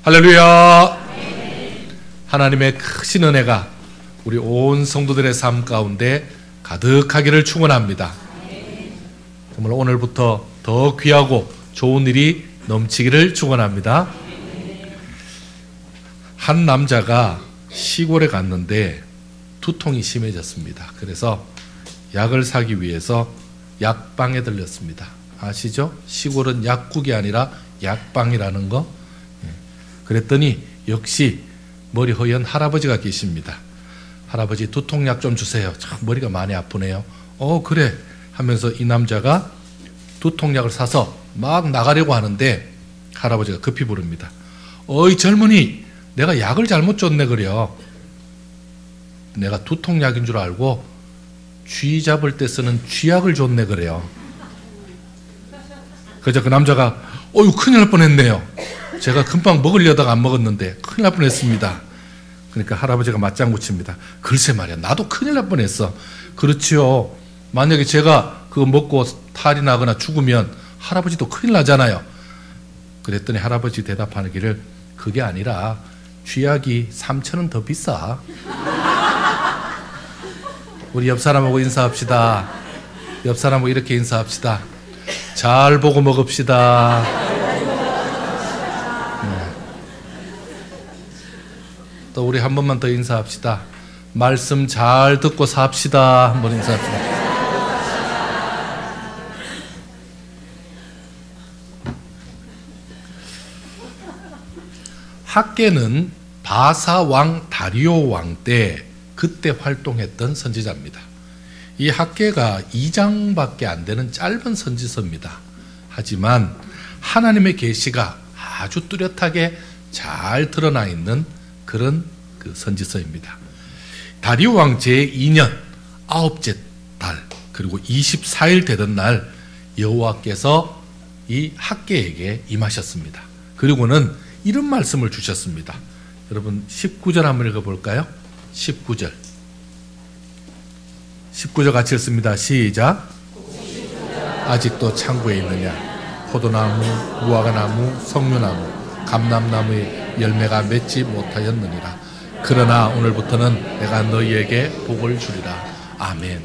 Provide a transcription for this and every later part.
할렐루야. 하나님의 크신 은혜가 우리 온 성도들의 삶 가운데 가득하기를 축원합니다. 정말 오늘부터 더 귀하고 좋은 일이 넘치기를 축원합니다. 한 남자가 시골에 갔는데 두통이 심해졌습니다. 그래서 약을 사기 위해서 약방에 들렸습니다. 아시죠? 시골은 약국이 아니라 약방이라는 거. 그랬더니 역시 머리 허연 할아버지가 계십니다. 할아버지 두통약 좀 주세요. 참 머리가 많이 아프네요. 그래 하면서 이 남자가 두통약을 사서 막 나가려고 하는데 할아버지가 급히 부릅니다. 어이 젊은이, 내가 약을 잘못 줬네 그려. 내가 두통약인 줄 알고 쥐 잡을 때 쓰는 쥐약을 줬네 그래요. 그래서 그 남자가 어휴 큰일 날 뻔했네요. 제가 금방 먹으려다가 안 먹었는데 큰일 날 뻔했습니다. 그러니까 할아버지가 맞장구 칩니다. 글쎄 말이야, 나도 큰일 날 뻔했어. 그렇지요. 만약에 제가 그거 먹고 탈이 나거나 죽으면 할아버지도 큰일 나잖아요. 그랬더니 할아버지 대답하기를 그게 아니라 쥐약이 3,000원 더 비싸. 우리 옆 사람하고 인사합시다. 옆 사람하고 이렇게 인사합시다. 잘 보고 먹읍시다. 또 우리 한 번만 더 인사합시다. 말씀 잘 듣고 삽시다. 한번 인사합시다. 학계는 바사 왕 다리오 왕 때 그때 활동했던 선지자입니다. 이 학계가 2장밖에 안 되는 짧은 선지서입니다. 하지만 하나님의 계시가 아주 뚜렷하게 잘 드러나 있는 그런 그 선지서입니다. 다리오 왕 제2년 9째 달 그리고 24일 되던 날 여호와께서 이 학계에게 임하셨습니다. 그리고는 이런 말씀을 주셨습니다. 여러분 19절 한번 읽어볼까요? 19절 같이 읽습니다. 시작. 아직도 창고에 있느냐? 포도나무, 무화과나무, 석류나무, 감람나무의 열매가 맺지 못하였느니라. 그러나 오늘부터는 내가 너희에게 복을 주리라. 아멘.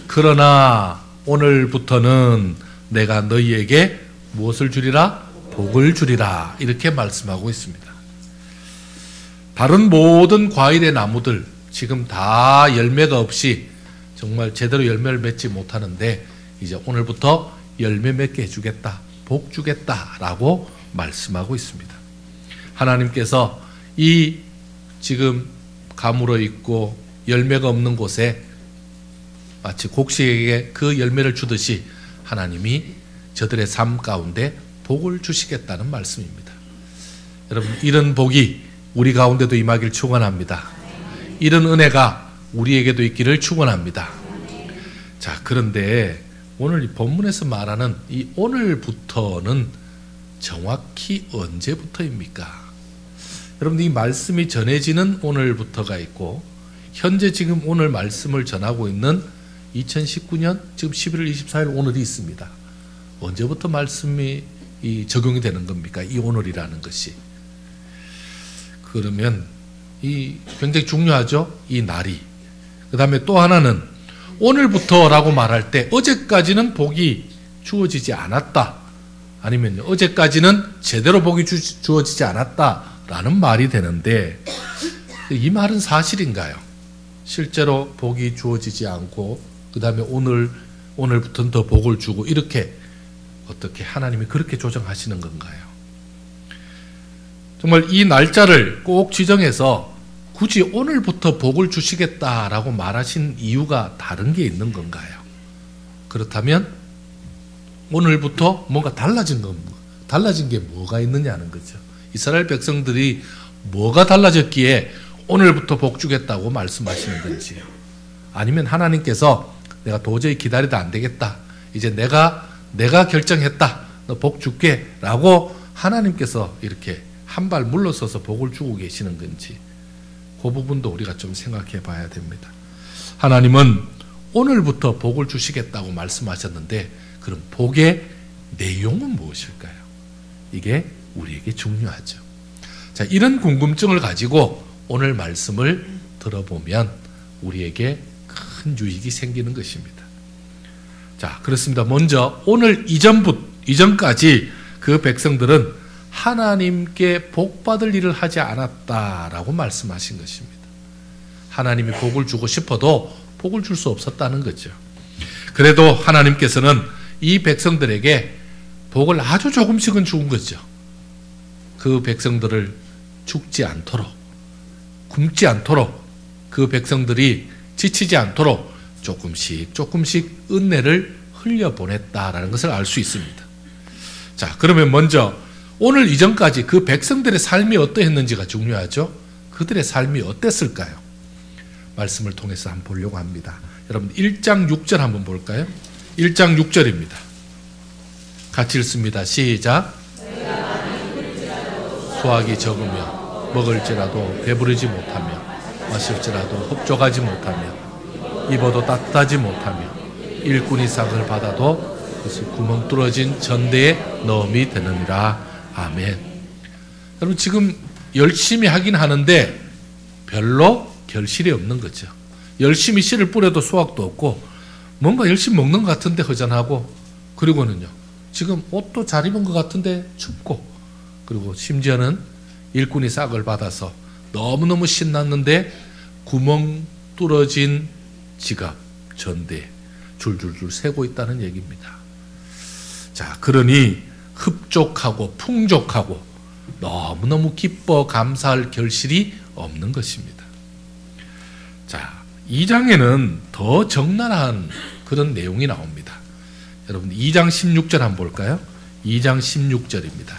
그러나 오늘부터는 내가 너희에게 무엇을 주리라? 복을 주리라. 이렇게 말씀하고 있습니다. 다른 모든 과일의 나무들 지금 다 열매가 없이 정말 제대로 열매를 맺지 못하는데 이제 오늘부터 열매 맺게 해주겠다, 복 주겠다라고 말씀하고 있습니다. 하나님께서 이 지금 가물어 있고 열매가 없는 곳에 마치 곡식에게 그 열매를 주듯이 하나님이 저들의 삶 가운데 복을 주시겠다는 말씀입니다. 여러분 이런 복이 우리 가운데도 임하길 축원합니다. 이런 은혜가 우리에게도 있기를 축원합니다. 자, 그런데 오늘 이 본문에서 말하는 이 오늘부터는 정확히 언제부터입니까? 여러분 이 말씀이 전해지는 오늘부터가 있고 현재 지금 오늘 말씀을 전하고 있는 2019년 지금 11월 24일 오늘이 있습니다. 언제부터 말씀이 적용이 되는 겁니까? 이 오늘이라는 것이. 그러면 이 굉장히 중요하죠. 이 날이. 그 다음에 또 하나는 오늘부터라고 말할 때 어제까지는 복이 주어지지 않았다. 아니면 어제까지는 제대로 복이 주어지지 않았다라는 말이 되는데 이 말은 사실인가요? 실제로 복이 주어지지 않고 그 다음에 오늘부터는 더 복을 주고 이렇게 어떻게 하나님이 그렇게 조정하시는 건가요? 정말 이 날짜를 꼭 지정해서 굳이 오늘부터 복을 주시겠다라고 말하신 이유가 다른 게 있는 건가요? 그렇다면 오늘부터 뭔가 달라진 게 뭐가 있느냐는 거죠. 이스라엘 백성들이 뭐가 달라졌기에 오늘부터 복 주겠다고 말씀하시는 건지요. 아니면 하나님께서 내가 도저히 기다리다 안 되겠다. 이제 내가 결정했다. 너 복 줄게 라고 하나님께서 이렇게 한 발 물러서서 복을 주고 계시는 건지 그 부분도 우리가 좀 생각해 봐야 됩니다. 하나님은 오늘부터 복을 주시겠다고 말씀하셨는데 그럼 복의 내용은 무엇일까요? 이게 우리에게 중요하죠. 자, 이런 궁금증을 가지고 오늘 말씀을 들어보면 우리에게 큰 유익이 생기는 것입니다. 자, 그렇습니다. 먼저 오늘 이전까지 그 백성들은 하나님께 복받을 일을 하지 않았다라고 말씀하신 것입니다. 하나님이 복을 주고 싶어도 복을 줄 수 없었다는 거죠. 그래도 하나님께서는 이 백성들에게 복을 아주 조금씩은 준 거죠. 그 백성들을 죽지 않도록, 굶지 않도록, 그 백성들이 지치지 않도록 조금씩 은혜를 흘려보냈다라는 것을 알 수 있습니다. 자, 그러면 먼저 오늘 이전까지 그 백성들의 삶이 어떠했는지가 중요하죠. 그들의 삶이 어땠을까요? 말씀을 통해서 한번 보려고 합니다. 여러분 1장 6절 한번 볼까요? 1장 6절입니다. 같이 읽습니다. 시작. 수확이 적으며 먹을지라도 배부르지 못하며 마실지라도 흡족하지 못하며 입어도 따뜻하지 못하며 일꾼이 삭을 받아도 그것을 구멍 뚫어진 전대에 넣음이 되느니라. 아멘. 여러분 지금 열심히 하긴 하는데 별로 결실이 없는 거죠. 열심히 씨를 뿌려도 수확도 없고 뭔가 열심히 먹는 것 같은데 허전하고, 그리고는요 지금 옷도 잘 입은 것 같은데 춥고, 그리고 심지어는 일꾼이 싹을 받아서 너무너무 신났는데 구멍 뚫어진 지갑, 전대 줄줄줄 새고 있다는 얘기입니다. 자, 그러니 흡족하고 풍족하고 너무너무 기뻐 감사할 결실이 없는 것입니다. 자, 2장에는 더 적나라한 그런 내용이 나옵니다. 여러분 2장 16절 한번 볼까요? 2장 16절입니다.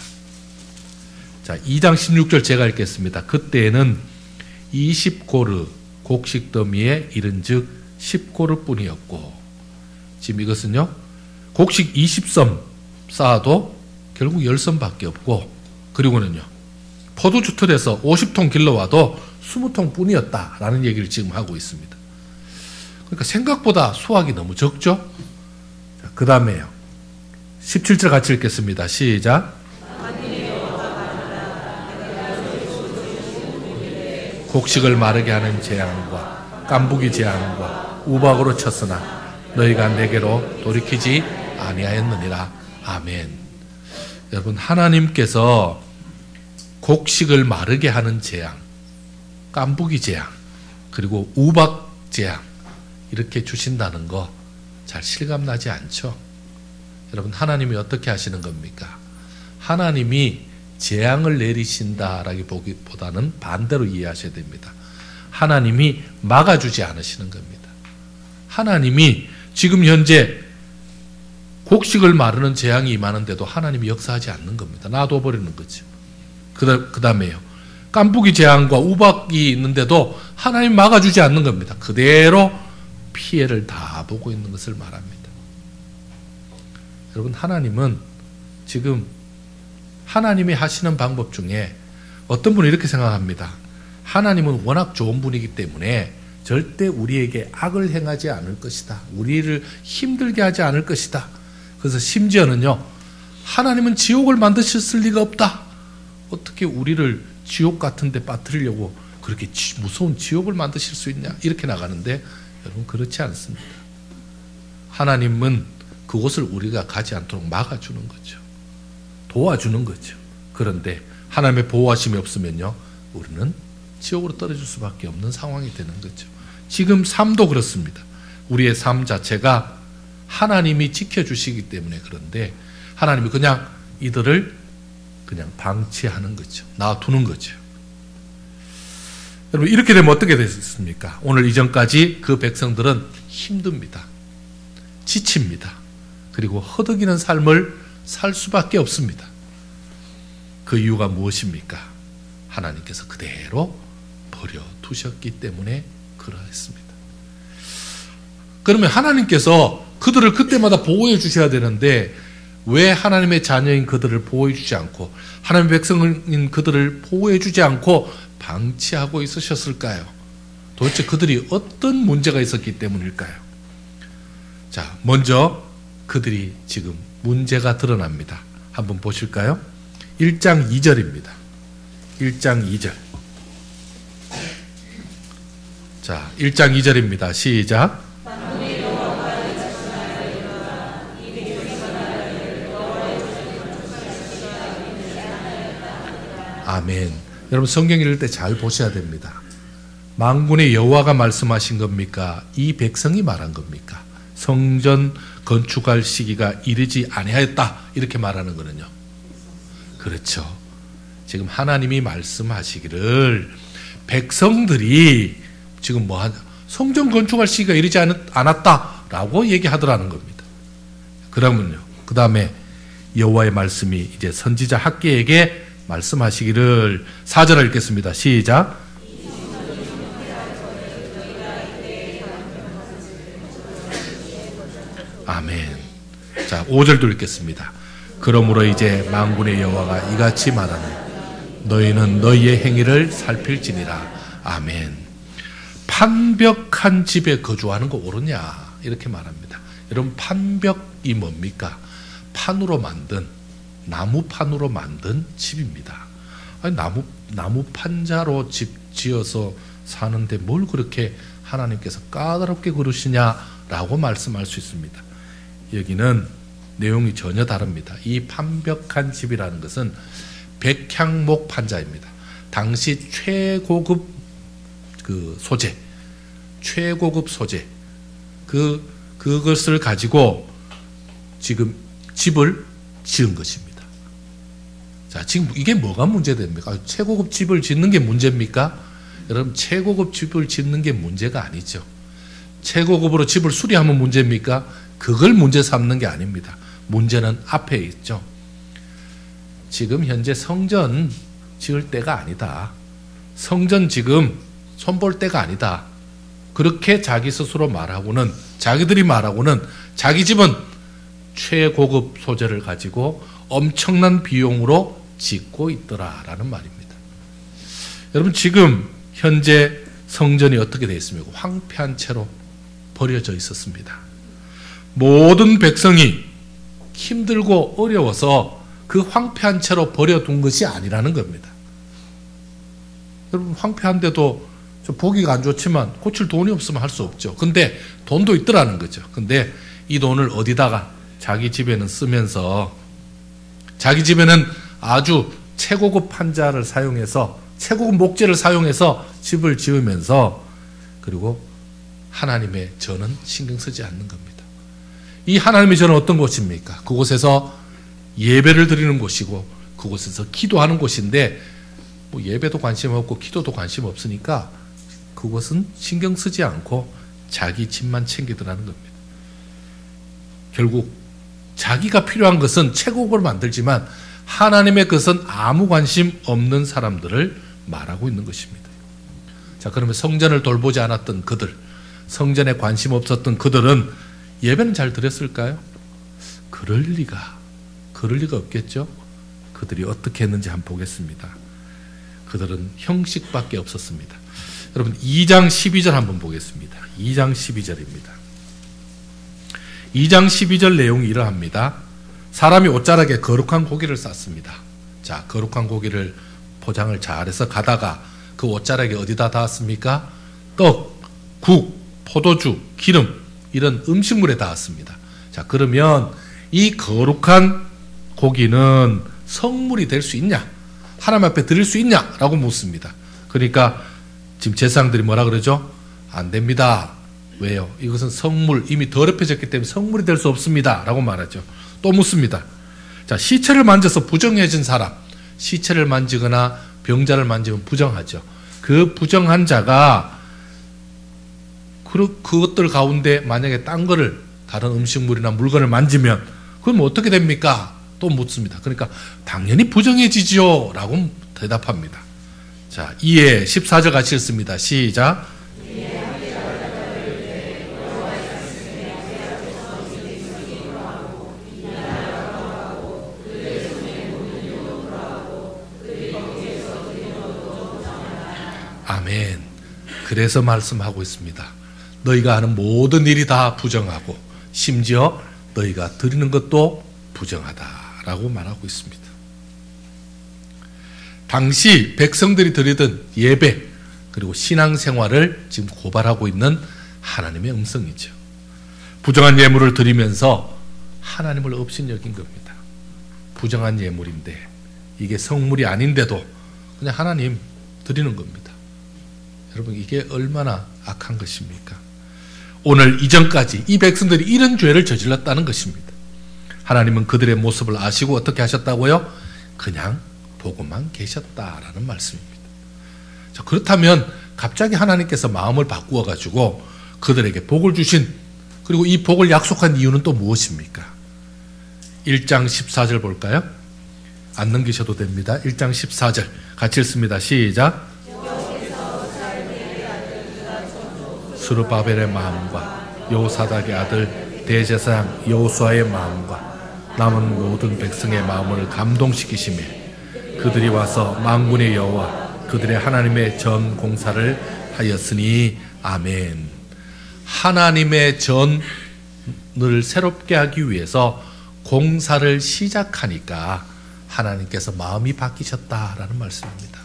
자, 2장 16절 제가 읽겠습니다. 그때에는 20고르 곡식 더미에 이른즉 10고르 뿐이었고, 지금 이것은요 곡식 20섬 쌓아도 결국 10섬밖에 없고, 그리고는요 포도주 틀에서 50통 길러와도 20통 뿐이었다라는 얘기를 지금 하고 있습니다. 그러니까 생각보다 수확이 너무 적죠. 그 다음에요 17절 같이 읽겠습니다. 시작. 곡식을 마르게 하는 재앙과 깐부기 재앙과 우박으로 쳤으나 너희가 내게로 돌이키지 아니하였느니라. 아멘. 여러분 하나님께서 곡식을 마르게 하는 재앙, 깐부기 재앙, 그리고 우박 재앙 이렇게 주신다는 거 잘 실감나지 않죠? 여러분 하나님이 어떻게 하시는 겁니까? 하나님이 재앙을 내리신다라기보다는 반대로 이해하셔야 됩니다. 하나님이 막아주지 않으시는 겁니다. 하나님이 지금 현재 곡식을 마르는 재앙이 임하는데도 하나님이 역사하지 않는 겁니다. 놔둬버리는 거죠. 그 다음에요 깐부기 재앙과 우박이 있는데도 하나님 막아주지 않는 겁니다. 그대로 피해를 다 보고 있는 것을 말합니다. 여러분 하나님은 지금 하나님이 하시는 방법 중에 어떤 분은 이렇게 생각합니다. 하나님은 워낙 좋은 분이기 때문에 절대 우리에게 악을 행하지 않을 것이다. 우리를 힘들게 하지 않을 것이다. 그래서 심지어는요 하나님은 지옥을 만드셨을 리가 없다. 어떻게 우리를 지옥 같은 데 빠뜨리려고 그렇게 무서운 지옥을 만드실 수 있냐, 이렇게 나가는데 여러분 그렇지 않습니다. 하나님은 그곳을 우리가 가지 않도록 막아주는 거죠. 도와주는 거죠. 그런데 하나님의 보호하심이 없으면요 우리는 지옥으로 떨어질 수밖에 없는 상황이 되는 거죠. 지금 삶도 그렇습니다. 우리의 삶 자체가 하나님이 지켜주시기 때문에 그런데 하나님이 그냥 이들을 그냥 방치하는 거죠. 놔두는 거죠. 여러분 이렇게 되면 어떻게 됐습니까? 오늘 이전까지 그 백성들은 힘듭니다. 지칩니다. 그리고 허덕이는 삶을 살 수밖에 없습니다. 그 이유가 무엇입니까? 하나님께서 그대로 버려두셨기 때문에 그러했습니다. 그러면 하나님께서 그들을 그때마다 보호해 주셔야 되는데 왜 하나님의 자녀인 그들을 보호해 주지 않고 하나님의 백성인 그들을 보호해 주지 않고 방치하고 있으셨을까요? 도대체 그들이 어떤 문제가 있었기 때문일까요? 자, 먼저 그들이 지금 문제가 드러납니다. 한번 보실까요? 1장 2절입니다. 1장 2절. 자, 1장 2절입니다. 시작. 아멘. 여러분 성경 읽을 때 잘 보셔야 됩니다. 만군의 여호와가 말씀하신 겁니까? 이 백성이 말한 겁니까? 성전 건축할 시기가 이르지 아니하였다 이렇게 말하는 거는요. 그렇죠. 지금 하나님이 말씀하시기를 백성들이 지금 성전 건축할 시기가 이르지 않았다라고 얘기하더라는 겁니다. 그러면요. 그 다음에 여호와의 말씀이 이제 선지자 학개에게 말씀하시기를 4절을 읽겠습니다. 시작. 아멘. 자, 5절도 읽겠습니다. 그러므로 이제 만군의 여호와가 이같이 말하네. 너희는 너희의 행위를 살필지니라. 아멘. 판벽한 집에 거주하는 거 옳으냐? 이렇게 말합니다. 여러분 판벽이 뭡니까? 판으로 만든, 나무판으로 만든 집입니다. 아니, 나무 판자로 집 지어서 사는데 뭘 그렇게 하나님께서 까다롭게 그러시냐라고 말씀할 수 있습니다. 여기는 내용이 전혀 다릅니다. 이 판벽한 집이라는 것은 백향목 판자입니다. 당시 최고급 소재, 최고급 소재, 그것을 가지고 지금 집을 지은 것입니다. 자, 지금 이게 뭐가 문제됩니까? 최고급 집을 짓는 게 문제입니까? 여러분, 최고급 집을 짓는 게 문제가 아니죠. 최고급으로 집을 수리하면 문제입니까? 그걸 문제 삼는 게 아닙니다. 문제는 앞에 있죠. 지금 현재 성전 지을 때가 아니다. 성전 지금 손볼 때가 아니다. 그렇게 자기 스스로 말하고는, 자기들이 말하고는 자기 집은 최고급 소재를 가지고 엄청난 비용으로 짓고 있더라라는 말입니다. 여러분, 지금 현재 성전이 어떻게 되어 있습니까? 황폐한 채로 버려져 있었습니다. 모든 백성이 힘들고 어려워서 그 황폐한 채로 버려둔 것이 아니라는 겁니다. 여러분, 황폐한데도 좀 보기가 안 좋지만 고칠 돈이 없으면 할 수 없죠. 근데 돈도 있더라는 거죠. 근데 이 돈을 어디다가 자기 집에는 쓰면서, 자기 집에는 아주 최고급 판자를 사용해서, 최고급 목재를 사용해서 집을 지으면서, 그리고 하나님의 전은 신경 쓰지 않는 겁니다. 이 하나님의 전은 어떤 곳입니까? 그곳에서 예배를 드리는 곳이고 그곳에서 기도하는 곳인데, 뭐 예배도 관심 없고 기도도 관심 없으니까 그것은 신경 쓰지 않고 자기 집만 챙기더라는 겁니다. 결국 자기가 필요한 것은 최고급으로 만들지만 하나님의 것은 아무 관심 없는 사람들을 말하고 있는 것입니다. 자, 그러면 성전을 돌보지 않았던 그들, 성전에 관심 없었던 그들은 예배는 잘 드렸을까요? 그럴 리가 없겠죠. 그들이 어떻게 했는지 한번 보겠습니다. 그들은 형식밖에 없었습니다. 여러분, 2장 12절 한번 보겠습니다. 2장 12절입니다. 2장 12절 내용이 이러합니다. 사람이 옷자락에 거룩한 고기를 쌌습니다. 자, 거룩한 고기를 포장을 잘해서 가다가 그 옷자락에 어디다 닿았습니까? 떡, 국, 포도주, 기름, 이런 음식물에 닿았습니다. 자, 그러면 이 거룩한 고기는 성물이 될 수 있냐? 하나님 앞에 드릴 수 있냐? 라고 묻습니다. 그러니까 지금 제사장들이 뭐라 그러죠? 안 됩니다. 왜요? 이것은 성물, 이미 더럽혀졌기 때문에 성물이 될 수 없습니다. 라고 말하죠. 또 묻습니다. 자, 시체를 만져서 부정해진 사람, 시체를 만지거나 병자를 만지면 부정하죠. 그 부정한 자가 그것들 가운데 만약에 딴 거를, 다른 음식물이나 물건을 만지면 그럼 어떻게 됩니까? 또 묻습니다. 그러니까 당연히 부정해지죠 라고 대답합니다. 자, 이에 14절 같이 읽습니다. 시작. 아멘. 그래서 말씀하고 있습니다. 너희가 하는 모든 일이 다 부정하고 심지어 너희가 드리는 것도 부정하다라고 말하고 있습니다. 당시 백성들이 드리던 예배 그리고 신앙생활을 지금 고발하고 있는 하나님의 음성이죠. 부정한 예물을 드리면서 하나님을 업신여긴 겁니다. 부정한 예물인데 이게 성물이 아닌데도 그냥 하나님 드리는 겁니다. 여러분 이게 얼마나 악한 것입니까? 오늘 이전까지 이 백성들이 이런 죄를 저질렀다는 것입니다. 하나님은 그들의 모습을 아시고 어떻게 하셨다고요? 그냥 보고만 계셨다라는 말씀입니다. 자, 그렇다면 갑자기 하나님께서 마음을 바꾸어 가지고 그들에게 복을 주신, 그리고 이 복을 약속한 이유는 또 무엇입니까? 1장 14절 볼까요? 안 넘기셔도 됩니다. 1장 14절 같이 읽습니다. 시작. 스룹바벨의 마음과 여호사닥의 아들 대제사장 여호수아의 마음과 남은 모든 백성의 마음을 감동시키시며 그들이 와서 만군의 여호와 그들의 하나님의 전 공사를 하였으니 아멘. 하나님의 전을 새롭게 하기 위해서 공사를 시작하니까 하나님께서 마음이 바뀌셨다라는 말씀입니다.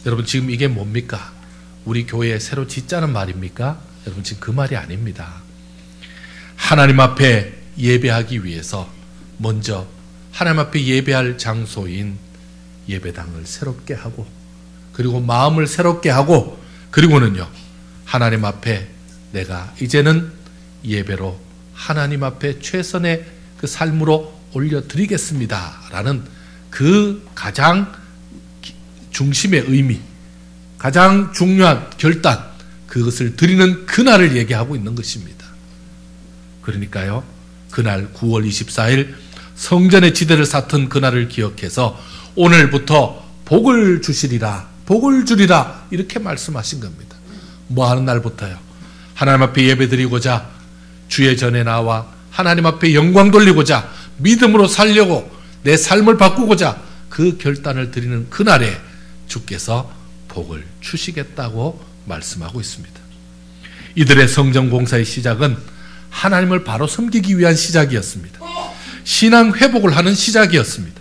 여러분 지금 이게 뭡니까? 우리 교회 새로 짓자는 말입니까? 여러분 지금 그 말이 아닙니다. 하나님 앞에 예배하기 위해서 먼저 하나님 앞에 예배할 장소인 예배당을 새롭게 하고, 그리고 마음을 새롭게 하고, 그리고는요 하나님 앞에 내가 이제는 예배로 하나님 앞에 최선의 그 삶으로 올려드리겠습니다 라는 그 가장 중심의 의미, 가장 중요한 결단, 그것을 드리는 그날을 얘기하고 있는 것입니다. 그러니까요 그날 9월 24일 성전의 지대를 샀던 그날을 기억해서 오늘부터 복을 주시리라, 복을 주리라 이렇게 말씀하신 겁니다. 뭐 하는 날부터요? 하나님 앞에 예배드리고자 주의 전에 나와 하나님 앞에 영광 돌리고자 믿음으로 살려고 내 삶을 바꾸고자 그 결단을 드리는 그날에 주께서 복을 주시겠다고 말씀하고 있습니다. 이들의 성전 공사의 시작은 하나님을 바로 섬기기 위한 시작이었습니다. 신앙 회복을 하는 시작이었습니다.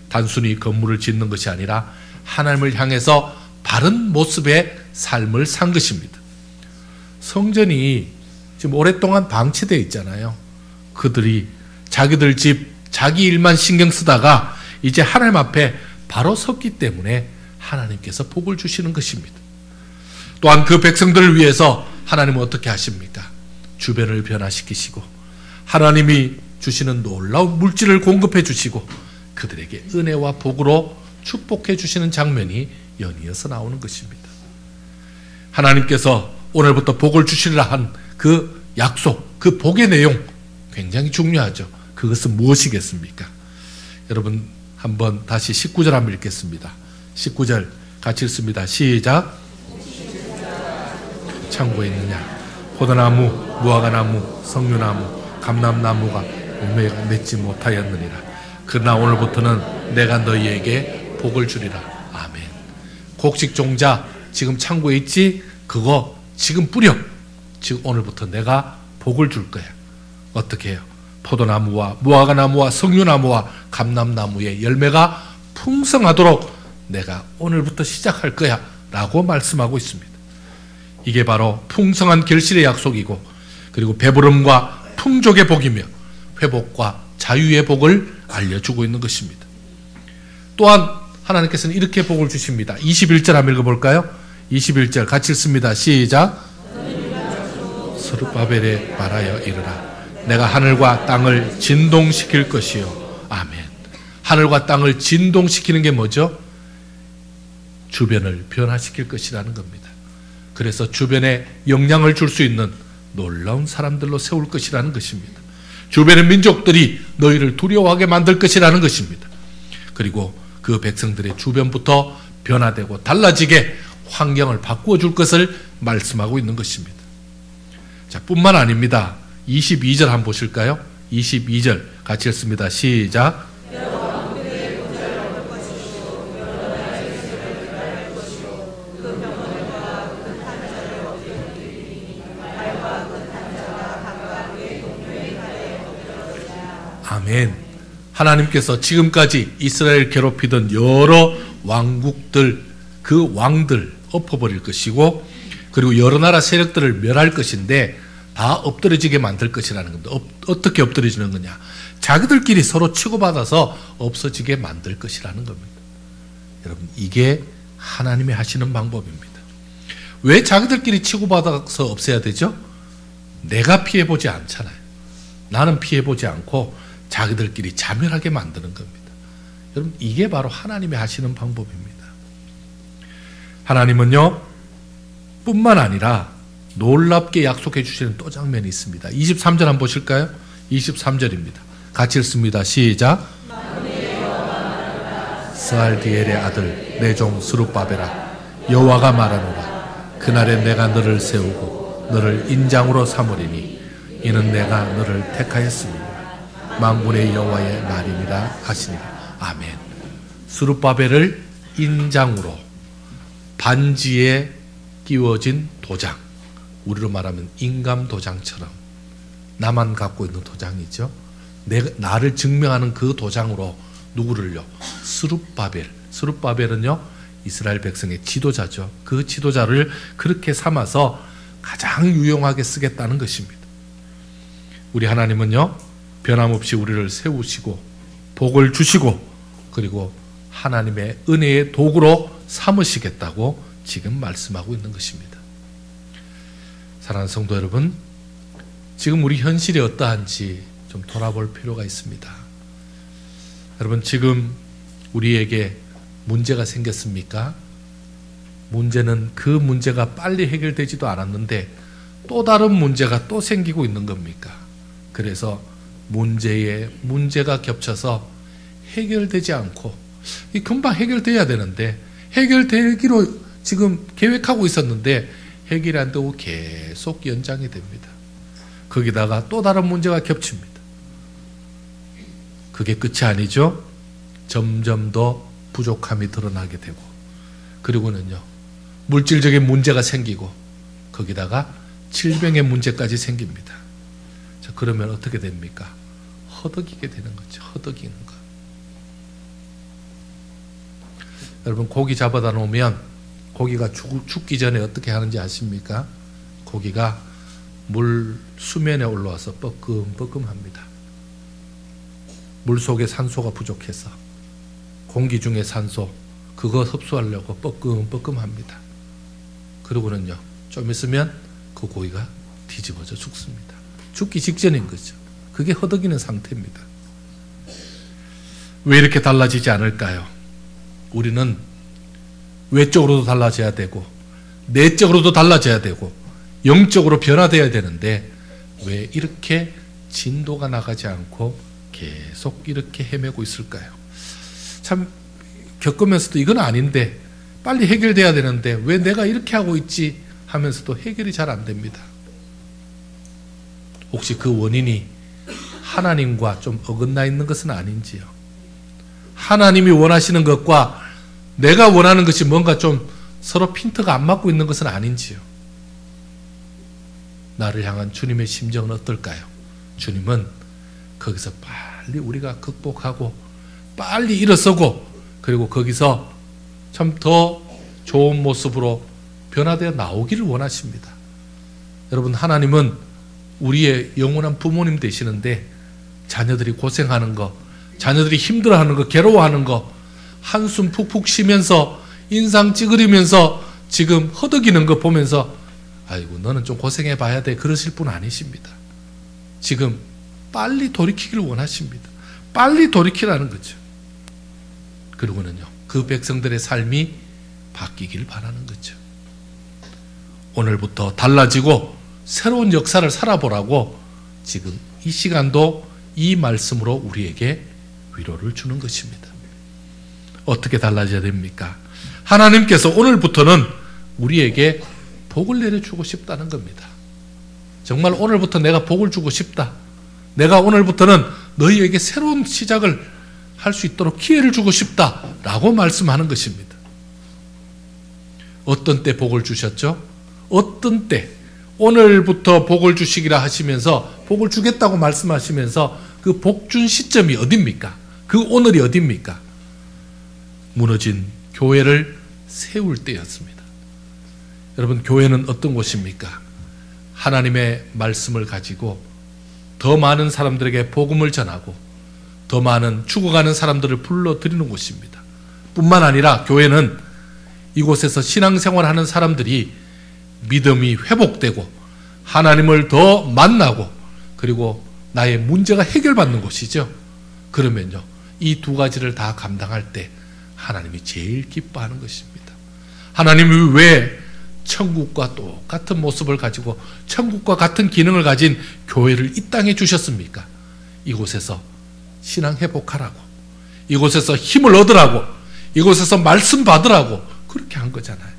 단순히 건물을 짓는 것이 아니라 하나님을 향해서 바른 모습의 삶을 산 것입니다. 성전이 지금 오랫동안 방치되어 있잖아요. 그들이 자기들 집, 자기 일만 신경 쓰다가 이제 하나님 앞에 바로 섰기 때문에 하나님께서 복을 주시는 것입니다. 또한 그 백성들을 위해서 하나님은 어떻게 하십니까? 주변을 변화시키시고 하나님이 주시는 놀라운 물질을 공급해 주시고 그들에게 은혜와 복으로 축복해 주시는 장면이 연이어서 나오는 것입니다. 하나님께서 오늘부터 복을 주시리라 한 그 약속, 그 복의 내용 굉장히 중요하죠. 그것은 무엇이겠습니까? 여러분 한번 다시 19절 한번 읽겠습니다. 19절 같이 읽습니다. 시작. 창고에 있느냐? 포도나무, 무화과나무, 석류나무, 감람나무가 열매가 맺지 못하였느니라. 그러나 오늘부터는 내가 너희에게 복을 주리라. 아멘. 곡식 종자 지금 창고에 있지? 그거 지금 뿌려. 지금 오늘부터 내가 복을 줄 거야. 어떻게 해요? 포도나무와 무화과나무와 석류나무와 감람나무의 열매가 풍성하도록 내가 오늘부터 시작할 거야 라고 말씀하고 있습니다. 이게 바로 풍성한 결실의 약속이고, 그리고 배부름과 풍족의 복이며 회복과 자유의 복을 알려주고 있는 것입니다. 또한 하나님께서는 이렇게 복을 주십니다. 21절 한번 읽어볼까요? 21절 같이 읽습니다. 시작. 스룹바벨에 말하여 이르라. 내가 하늘과 땅을 진동시킬 것이요. 아멘. 하늘과 땅을 진동시키는 게 뭐죠? 주변을 변화시킬 것이라는 겁니다. 그래서 주변에 영향을 줄 수 있는 놀라운 사람들로 세울 것이라는 것입니다. 주변의 민족들이 너희를 두려워하게 만들 것이라는 것입니다. 그리고 그 백성들의 주변부터 변화되고 달라지게 환경을 바꾸어 줄 것을 말씀하고 있는 것입니다. 자, 뿐만 아닙니다. 22절 한번 보실까요? 22절 같이 읽습니다. 시작. 아멘. 하나님께서 지금까지 이스라엘 괴롭히던 여러 왕국들, 그 왕들 엎어버릴 것이고, 그리고 여러 나라 세력들을 멸할 것인데 다 엎드러지게 만들 것이라는 겁니다. 어떻게 엎드러지는 거냐? 자기들끼리 서로 치고받아서 없어지게 만들 것이라는 겁니다. 여러분, 이게 하나님이 하시는 방법입니다. 왜 자기들끼리 치고받아서 없애야 되죠? 내가 피해보지 않잖아요. 나는 피해보지 않고 자기들끼리 자멸하게 만드는 겁니다. 여러분, 이게 바로 하나님이 하시는 방법입니다. 하나님은요, 뿐만 아니라 놀랍게 약속해 주시는 또 장면이 있습니다. 23절 한번 보실까요? 23절입니다. 같이 읽습니다. 시작. 스알디엘의 아들 내 종 스룹바벨아, 여호와가 말하노라. 그날에 내가 너를 세우고 너를 인장으로 삼으리니 이는 내가 너를 택하였습니다. 만군의 여호와의 말이니라 하시니라. 아멘. 스룹바벨을 인장으로, 반지에 끼워진 도장, 우리로 말하면 인감 도장처럼 나만 갖고 있는 도장이죠. 나를 증명하는 그 도장으로 누구를요? 스룹바벨은요, 이스라엘 백성의 지도자죠. 그 지도자를 그렇게 삼아서 가장 유용하게 쓰겠다는 것입니다. 우리 하나님은요, 변함없이 우리를 세우시고 복을 주시고 그리고 하나님의 은혜의 도구로 삼으시겠다고 지금 말씀하고 있는 것입니다. 사랑하는 성도 여러분, 지금 우리 현실이 어떠한지 좀 돌아볼 필요가 있습니다. 여러분, 지금 우리에게 문제가 생겼습니까? 문제는 그 문제가 빨리 해결되지도 않았는데 또 다른 문제가 또 생기고 있는 겁니까? 그래서 문제에 문제가 겹쳐서 해결되지 않고, 금방 해결돼야 되는데 해결되기로 지금 계획하고 있었는데 해결이 안 되고 계속 연장이 됩니다. 거기다가 또 다른 문제가 겹칩니다. 그게 끝이 아니죠. 점점 더 부족함이 드러나게 되고, 그리고는요, 물질적인 문제가 생기고 거기다가 질병의 문제까지 생깁니다. 자, 그러면 어떻게 됩니까? 허덕이게 되는 거죠. 허덕이는 거. 여러분, 고기 잡아다 놓으면 고기가 죽기 전에 어떻게 하는지 아십니까? 고기가 물 수면에 올라와서 뻐끔뻐끔합니다. 물 속에 산소가 부족해서 공기 중에 산소, 그거 흡수하려고 뻐끔뻐끔합니다. 그러고는요, 좀 있으면 그 고기가 뒤집어져 죽습니다. 죽기 직전인 거죠. 그게 허덕이는 상태입니다. 왜 이렇게 달라지지 않을까요? 우리는 외적으로도 달라져야 되고 내적으로도 달라져야 되고 영적으로 변화되어야 되는데 왜 이렇게 진도가 나가지 않고 계속 이렇게 헤매고 있을까요? 참 겪으면서도 이건 아닌데 빨리 해결돼야 되는데 왜 내가 이렇게 하고 있지 하면서도 해결이 잘 안 됩니다. 혹시 그 원인이 하나님과 좀 어긋나 있는 것은 아닌지요? 하나님이 원하시는 것과 내가 원하는 것이 뭔가 좀 서로 핀트가 안 맞고 있는 것은 아닌지요? 나를 향한 주님의 심정은 어떨까요? 주님은 거기서 빨리 우리가 극복하고 빨리 일어서고 그리고 거기서 참 더 좋은 모습으로 변화되어 나오기를 원하십니다. 여러분, 하나님은 우리의 영원한 부모님 되시는데 자녀들이 고생하는 거, 자녀들이 힘들어하는 거, 괴로워하는 거, 한숨 푹푹 쉬면서 인상 찌그리면서 지금 허덕이는 거 보면서 아이고 너는 좀 고생해 봐야 돼, 그러실 분 아니십니다. 지금 빨리 돌이키기를 원하십니다. 빨리 돌이키라는 거죠. 그리고는요, 그 백성들의 삶이 바뀌길 바라는 거죠. 오늘부터 달라지고 새로운 역사를 살아보라고 지금 이 시간도 이 말씀으로 우리에게 위로를 주는 것입니다. 어떻게 달라져야 됩니까? 하나님께서 오늘부터는 우리에게 복을 내려주고 싶다는 겁니다. 정말 오늘부터 내가 복을 주고 싶다. 내가 오늘부터는 너희에게 새로운 시작을 할 수 있도록 기회를 주고 싶다라고 말씀하는 것입니다. 어떤 때 복을 주셨죠? 어떤 때? 오늘부터 복을 주시기라 하시면서 복을 주겠다고 말씀하시면서 그 복 준 시점이 어딥니까? 그 오늘이 어딥니까? 무너진 교회를 세울 때였습니다. 여러분, 교회는 어떤 곳입니까? 하나님의 말씀을 가지고 더 많은 사람들에게 복음을 전하고 더 많은 죽어가는 사람들을 불러들이는 곳입니다. 뿐만 아니라 교회는 이곳에서 신앙생활하는 사람들이 믿음이 회복되고 하나님을 더 만나고 그리고 나의 문제가 해결받는 곳이죠. 그러면요, 이 두 가지를 다 감당할 때 하나님이 제일 기뻐하는 것입니다. 하나님이 왜 천국과 똑같은 모습을 가지고 천국과 같은 기능을 가진 교회를 이 땅에 주셨습니까? 이곳에서 신앙 회복하라고, 이곳에서 힘을 얻으라고, 이곳에서 말씀 받으라고 그렇게 한 거잖아요.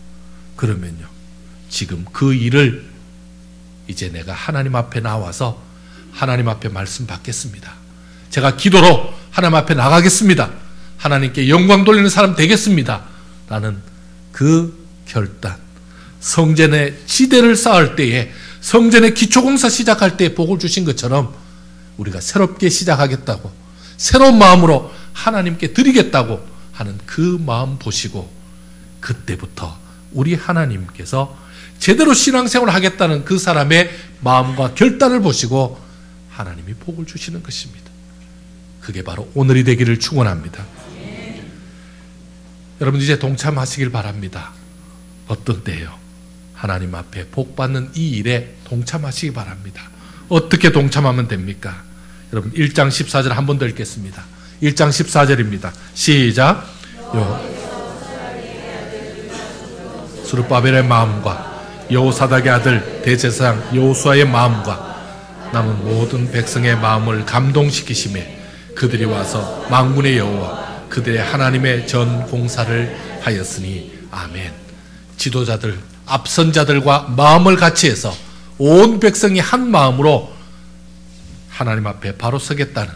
그러면요, 지금 그 일을 이제 내가 하나님 앞에 나와서 하나님 앞에 말씀 받겠습니다. 제가 기도로 하나님 앞에 나가겠습니다. 하나님께 영광 돌리는 사람 되겠습니다. 라는 그 결단, 성전의 지대를 쌓을 때에, 성전의 기초공사 시작할 때에 복을 주신 것처럼 우리가 새롭게 시작하겠다고, 새로운 마음으로 하나님께 드리겠다고 하는 그 마음 보시고, 그때부터 우리 하나님께서 제대로 신앙생활을 하겠다는 그 사람의 마음과 결단을 보시고 하나님이 복을 주시는 것입니다. 그게 바로 오늘이 되기를 축원합니다. 여러분, 이제 동참하시길 바랍니다. 어떤 때요? 하나님 앞에 복 받는 이 일에 동참하시기 바랍니다. 어떻게 동참하면 됩니까? 여러분, 1장 14절 한 번 더 읽겠습니다. 1장 14절입니다. 시작. 스룹바벨의 마음과 여호사닥의 아들 대제사장 여호수아의 마음과 남은 모든 백성의 마음을 감동시키시매 그들이 와서 만군의 여호와 그들의 하나님의 전 공사를 하였으니 아멘. 지도자들, 앞선자들과 마음을 같이 해서 온 백성이 한 마음으로 하나님 앞에 바로 서겠다는,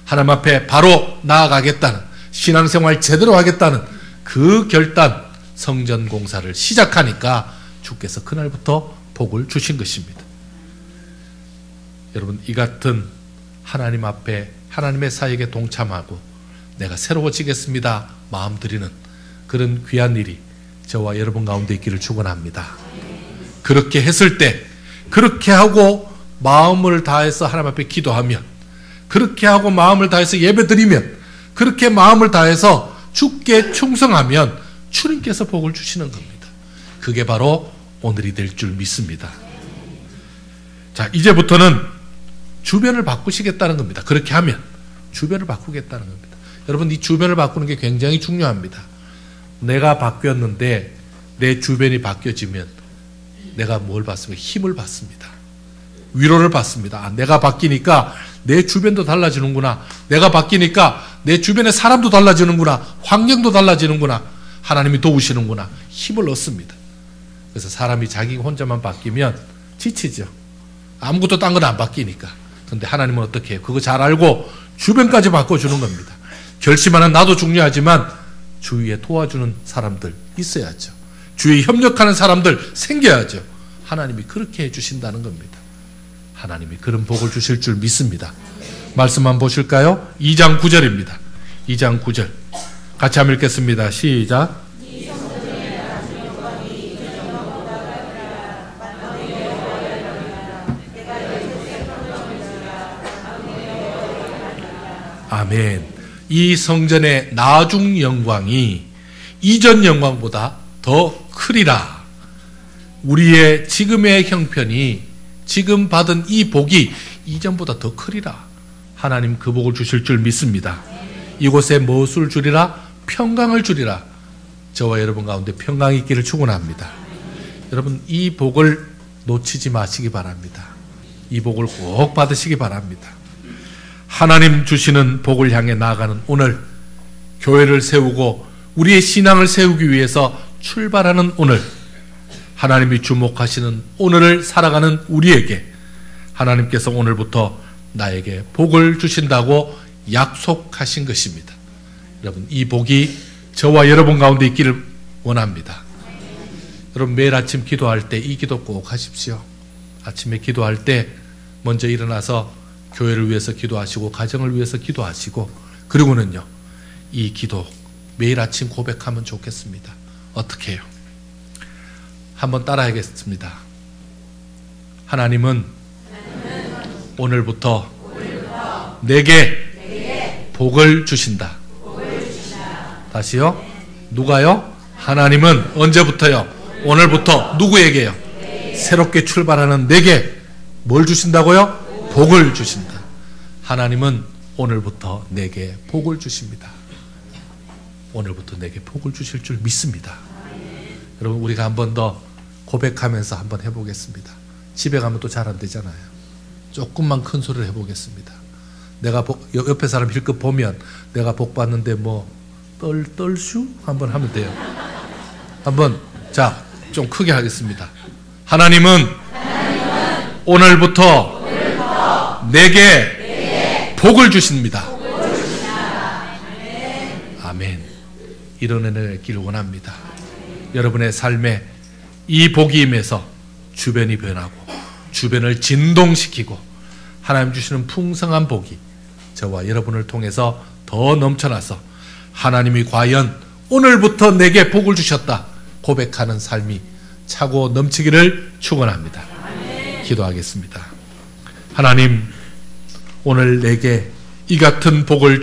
하나님 앞에 바로 나아가겠다는, 신앙생활 제대로 하겠다는 그 결단, 성전 공사를 시작하니까 주께서 그날부터 복을 주신 것입니다. 여러분, 이 같은 하나님 앞에 하나님의 사역에 동참하고 내가 새로워지겠습니다 마음 드리는 그런 귀한 일이 저와 여러분 가운데 있기를 축원합니다. 그렇게 했을 때, 그렇게 하고 마음을 다해서 하나님 앞에 기도하면, 그렇게 하고 마음을 다해서 예배드리면, 그렇게 마음을 다해서 주께 충성하면 주님께서 복을 주시는 겁니다. 그게 바로 오늘이 될 줄 믿습니다. 자, 이제부터는 주변을 바꾸시겠다는 겁니다. 그렇게 하면 주변을 바꾸겠다는 겁니다. 여러분, 이 주변을 바꾸는 게 굉장히 중요합니다. 내가 바뀌었는데 내 주변이 바뀌어지면 내가 뭘 받습니까? 힘을 받습니다. 위로를 받습니다. 아, 내가 바뀌니까 내 주변도 달라지는구나. 내가 바뀌니까 내 주변의 사람도 달라지는구나. 환경도 달라지는구나. 하나님이 도우시는구나. 힘을 얻습니다. 그래서 사람이 자기 혼자만 바뀌면 지치죠. 아무것도 딴 건 안 바뀌니까. 그런데 하나님은 어떻게 해요? 그거 잘 알고 주변까지 바꿔주는 겁니다. 결심하는 나도 중요하지만 주위에 도와주는 사람들 있어야죠. 주위에 협력하는 사람들 생겨야죠. 하나님이 그렇게 해주신다는 겁니다. 하나님이 그런 복을 주실 줄 믿습니다. 말씀 한번 보실까요? 2장 9절입니다. 2장 9절 같이 한번 읽겠습니다. 시작. 아멘. 이 성전의 나중 영광이 이전 영광보다 더 크리라. 우리의 지금의 형편이, 지금 받은 이 복이 이전보다 더 크리라. 하나님 그 복을 주실 줄 믿습니다. 이곳에 무엇을 주리라? 평강을 주리라. 저와 여러분 가운데 평강이 있기를 축원합니다. 여러분, 이 복을 놓치지 마시기 바랍니다. 이 복을 꼭 받으시기 바랍니다. 하나님 주시는 복을 향해 나아가는 오늘, 교회를 세우고 우리의 신앙을 세우기 위해서 출발하는 오늘, 하나님이 주목하시는 오늘을 살아가는 우리에게 하나님께서 오늘부터 나에게 복을 주신다고 약속하신 것입니다. 여러분, 이 복이 저와 여러분 가운데 있기를 원합니다. 여러분, 매일 아침 기도할 때 이 기도 꼭 하십시오. 아침에 기도할 때 먼저 일어나서 교회를 위해서 기도하시고 가정을 위해서 기도하시고, 그리고는요, 이 기도 매일 아침 고백하면 좋겠습니다. 어떻게 해요? 한번 따라하겠습니다. 하나님은 오늘부터 내게 복을 주신다. 다시요. 누가요? 하나님은 언제부터요? 오늘부터 누구에게요? 새롭게 출발하는 내게 뭘 주신다고요? 복을 주신다. 하나님은 오늘부터 내게 복을 주십니다. 오늘부터 내게 복을 주실 줄 믿습니다. 여러분, 우리가 한 번 더 고백하면서 한번 해보겠습니다. 집에 가면 또 잘 안 되잖아요. 조금만 큰 소리를 해보겠습니다. 내가 옆에 사람 힐끗 보면 내가 복 받는데 뭐 떨슈? 한번 하면 돼요. 한번 자, 좀 크게 하겠습니다. 하나님은 오늘부터 내게 복을 주십니다. 아멘. 이런 은혜를 얻기를 원합니다. 여러분의 삶에 이 복이 임해서 주변이 변하고 주변을 진동시키고 하나님 주시는 풍성한 복이 저와 여러분을 통해서 더 넘쳐나서 하나님이 과연 오늘부터 내게 복을 주셨다 고백하는 삶이 차고 넘치기를 축원합니다. 기도하겠습니다. 하나님, 오늘 내게 이 같은 복을